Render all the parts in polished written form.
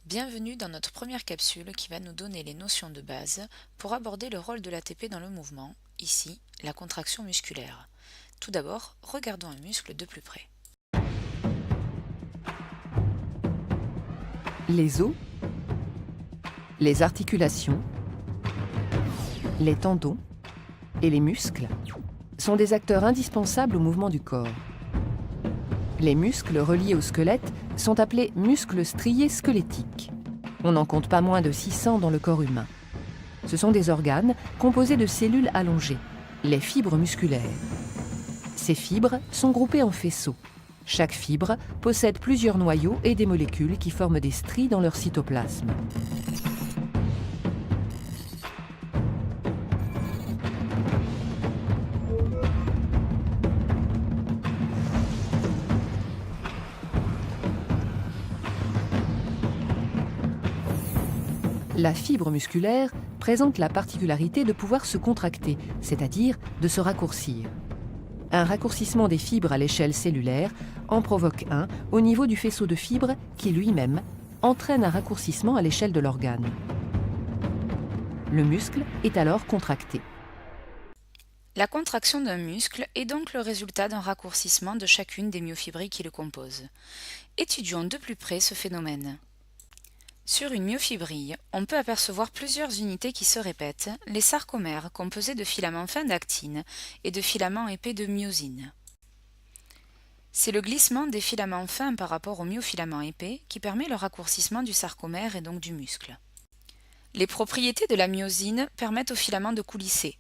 Bienvenue dans notre première capsule qui va nous donner les notions de base pour aborder le rôle de l'ATP dans le mouvement, ici la contraction musculaire. Tout d'abord, regardons un muscle de plus près. Les os, les articulations, les tendons et les muscles sont des acteurs indispensables au mouvement du corps. Les muscles reliés au squelette sont appelés muscles striés squelettiques. On n'en compte pas moins de 600 dans le corps humain. Ce sont des organes composés de cellules allongées, les fibres musculaires. Ces fibres sont groupées en faisceaux. Chaque fibre possède plusieurs noyaux et des molécules qui forment des stries dans leur cytoplasme. La fibre musculaire présente la particularité de pouvoir se contracter, c'est-à-dire de se raccourcir. Un raccourcissement des fibres à l'échelle cellulaire en provoque un au niveau du faisceau de fibres qui lui-même entraîne un raccourcissement à l'échelle de l'organe. Le muscle est alors contracté. La contraction d'un muscle est donc le résultat d'un raccourcissement de chacune des myofibrilles qui le composent. Étudions de plus près ce phénomène. Sur une myofibrille, on peut apercevoir plusieurs unités qui se répètent, les sarcomères composés de filaments fins d'actine et de filaments épais de myosine. C'est le glissement des filaments fins par rapport aux myofilaments épais qui permet le raccourcissement du sarcomère et donc du muscle. Les propriétés de la myosine permettent aux filaments de coulisser.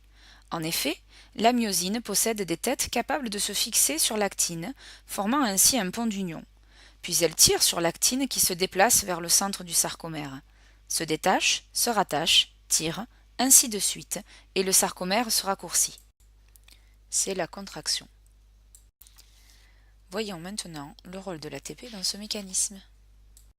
En effet, la myosine possède des têtes capables de se fixer sur l'actine, formant ainsi un pont d'union. Puis elle tire sur l'actine qui se déplace vers le centre du sarcomère, se détache, se rattache, tire, ainsi de suite, et le sarcomère se raccourcit. C'est la contraction. Voyons maintenant le rôle de l'ATP dans ce mécanisme.